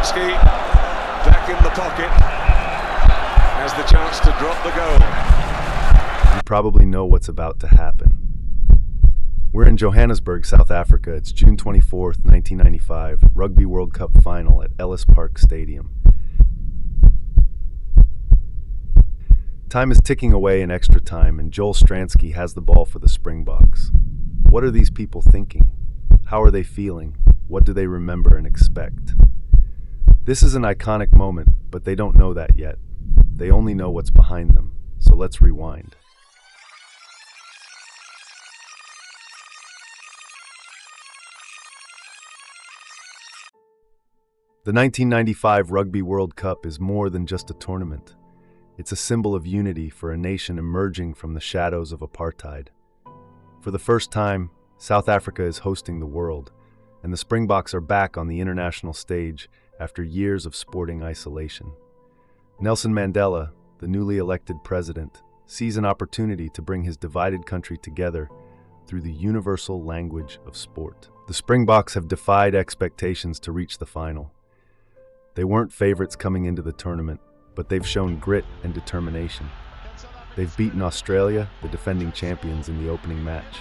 Stransky back in the pocket has the chance to drop the goal. You probably know what's about to happen. We're in Johannesburg, South Africa. It's June 24th, 1995, Rugby World Cup Final at Ellis Park Stadium. Time is ticking away in extra time, and Joel Stransky has the ball for the Springboks. What are these people thinking? How are they feeling? What do they remember and expect? This is an iconic moment, but they don't know that yet. They only know what's behind them. So let's rewind. The 1995 Rugby World Cup is more than just a tournament. It's a symbol of unity for a nation emerging from the shadows of apartheid. For the first time, South Africa is hosting the world, and the Springboks are back on the international stage after years of sporting isolation. Nelson Mandela, the newly elected president, sees an opportunity to bring his divided country together through the universal language of sport. The Springboks have defied expectations to reach the final. They weren't favorites coming into the tournament, but they've shown grit and determination. They've beaten Australia, the defending champions, in the opening match.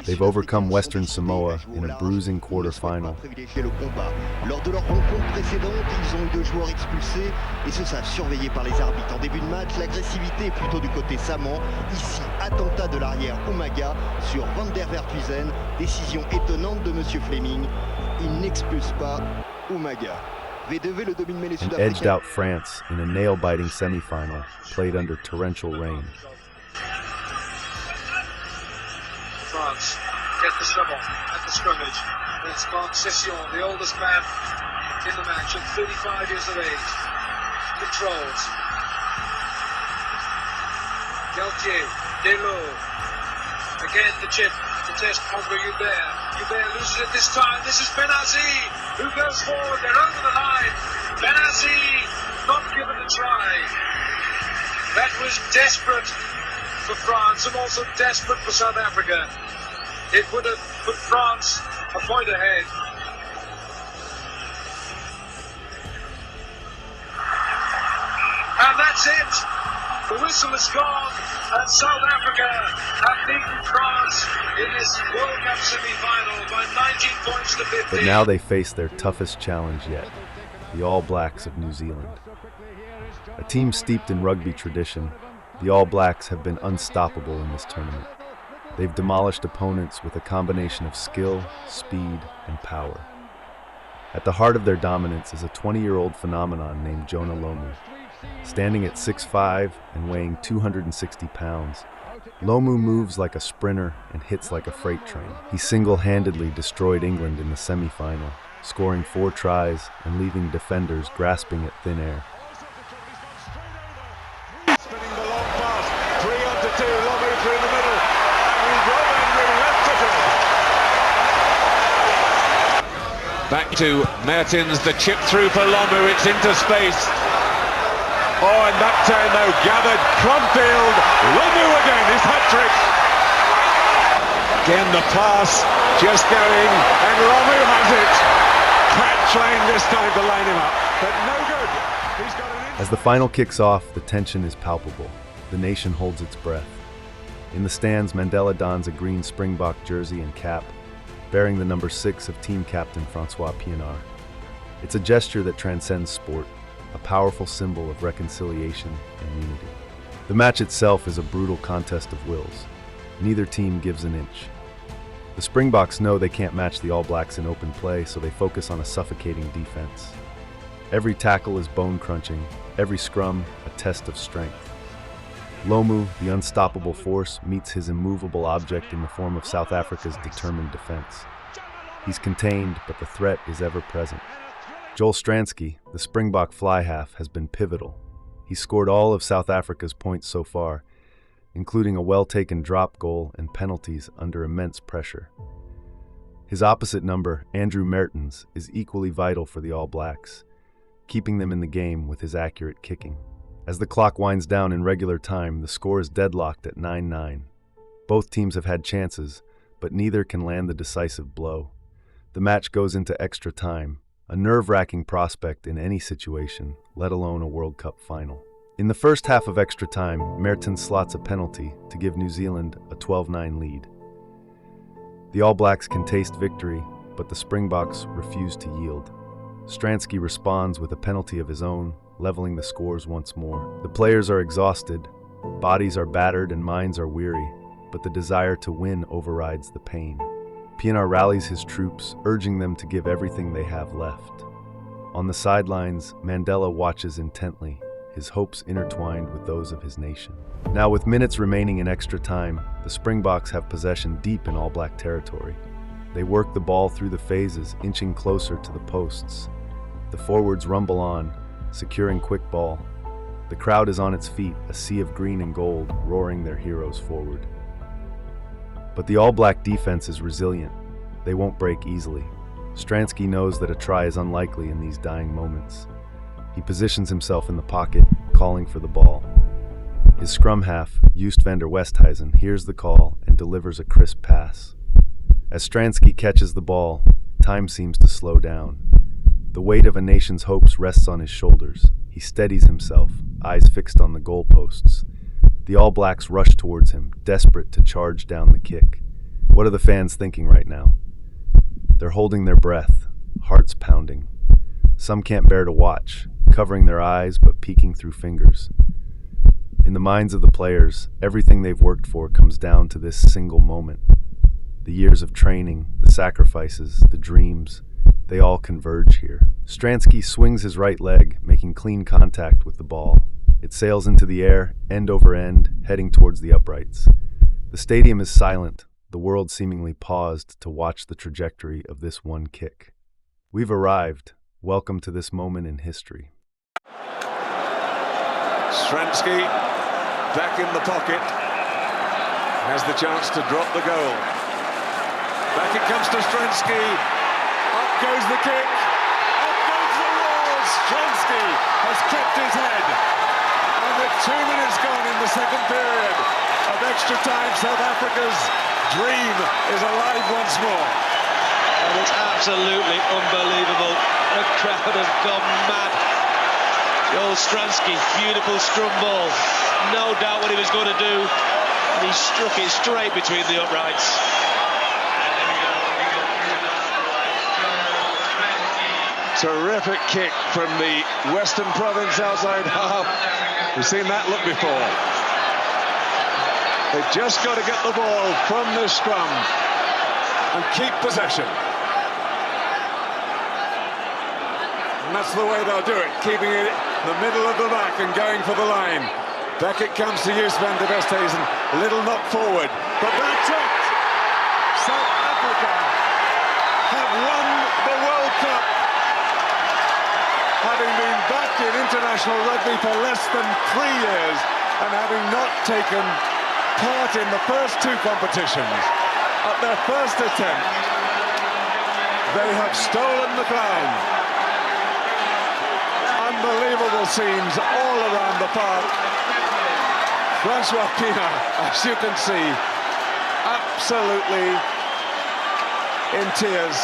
They've overcome Western Samoa in a bruising quarter-final. Lors de leur rencontre précédente, ils ont eu 2 joueurs expulsés et ce sera surveillé par les arbitres. En début de match, l'agressivité est plutôt du côté saman. Ici, attentat de l'arrière Umaga sur Van der Werthuizen. Décision étonnante de Monsieur Fleming. Il n'expulse pas Umaga. And edged out France in a nail-biting semi-final played under torrential rain. France get the trouble at the scrimmage. It's Marc Session, the oldest man in the match at 35 years of age. Controls. Galtier, Delo. Again the chip to test Andre Hubert. Hubert loses it this time. This is Benazi who goes forward. They're over the line. Benazi not given a try. That was desperate for France and also desperate for South Africa. It would have put France a point ahead. And that's it. The whistle is gone and South Africa have beaten France in this World Cup semi-final by 19 points to 15. But now they face their toughest challenge yet, the All Blacks of New Zealand. A team steeped in rugby tradition, the All Blacks have been unstoppable in this tournament. They've demolished opponents with a combination of skill, speed, and power. At the heart of their dominance is a 20-year-old phenomenon named Jonah Lomu. Standing at 6'5" and weighing 260 pounds, Lomu moves like a sprinter and hits like a freight train. He single-handedly destroyed England in the semi-final, scoring 4 tries and leaving defenders grasping at thin air. Back to Mertens, the chip through for Lomu, it's into space. Oh, and that time though, gathered Crumfield, Lomu again, his hat-trick. Again the pass, just going, and Lomu has it. Cat trying this time to line him up, but no good. He's got an As the final kicks off, the tension is palpable. The nation holds its breath. In the stands, Mandela dons a green Springbok jersey and cap, bearing the number 6 of team captain Francois Pienaar. It's a gesture that transcends sport, a powerful symbol of reconciliation and unity. The match itself is a brutal contest of wills. Neither team gives an inch. The Springboks know they can't match the All Blacks in open play, so they focus on a suffocating defense. Every tackle is bone-crunching, every scrum a test of strength. Lomu, the unstoppable force, meets his immovable object in the form of South Africa's determined defense. He's contained, but the threat is ever present. Joel Stransky, the Springbok fly-half, has been pivotal. He scored all of South Africa's points so far, including a well-taken drop goal and penalties under immense pressure. His opposite number, Andrew Mertens, is equally vital for the All Blacks, keeping them in the game with his accurate kicking. As the clock winds down in regular time, the score is deadlocked at 9-9. Both teams have had chances, but neither can land the decisive blow. The match goes into extra time, a nerve-wracking prospect in any situation, let alone a World Cup final. In the first half of extra time, Mertens slots a penalty to give New Zealand a 12-9 lead. The All Blacks can taste victory, but the Springboks refuse to yield. Stransky responds with a penalty of his own, leveling the scores once more. The players are exhausted, bodies are battered and minds are weary, but the desire to win overrides the pain. Pienaar rallies his troops, urging them to give everything they have left. On the sidelines, Mandela watches intently, his hopes intertwined with those of his nation. Now, with minutes remaining in extra time, the Springboks have possession deep in All Black territory. They work the ball through the phases, inching closer to the posts. The forwards rumble on, securing quick ball. The crowd is on its feet, a sea of green and gold, roaring their heroes forward. But the All Black defense is resilient. They won't break easily. Stransky knows that a try is unlikely in these dying moments. He positions himself in the pocket, calling for the ball. His scrum half, Joost van der Westhuizen, hears the call and delivers a crisp pass. As Stransky catches the ball, time seems to slow down. The weight of a nation's hopes rests on his shoulders. He steadies himself, eyes fixed on the goalposts. The All Blacks rush towards him, desperate to charge down the kick. What are the fans thinking right now? They're holding their breath, hearts pounding. Some can't bear to watch, covering their eyes but peeking through fingers. In the minds of the players, everything they've worked for comes down to this single moment. The years of training, the sacrifices, the dreams, they all converge here. Stransky swings his right leg, making clean contact with the ball. It sails into the air, end over end, heading towards the uprights. The stadium is silent, the world seemingly paused to watch the trajectory of this one kick. We've arrived. Welcome to this moment in history. Stransky back in the pocket, has the chance to drop the goal. Back it comes to Stransky, up goes the kick, up goes the roar. Stransky has kept his head, and with 2 minutes gone in the second period of extra time, South Africa's dream is alive once more. And it's absolutely unbelievable. The crowd has gone mad. Joel Stransky, beautiful scrum ball. No doubt what he was going to do. And he struck it straight between the uprights. Terrific kick from the Western Province outside half. We've seen that look before. They've just got to get the ball from this scrum and keep possession. And that's the way they'll do it, keeping it in the middle of the back and going for the line. Back it comes to Joost van der Westhuizen. A little knock forward, but that's it. South Africa have won the World Cup, having been back in international rugby for less than 3 years and having not taken part in the first two competitions. At their first attempt, they have stolen the crown. Unbelievable scenes all around the park. Francois Pienaar, as you can see, absolutely in tears.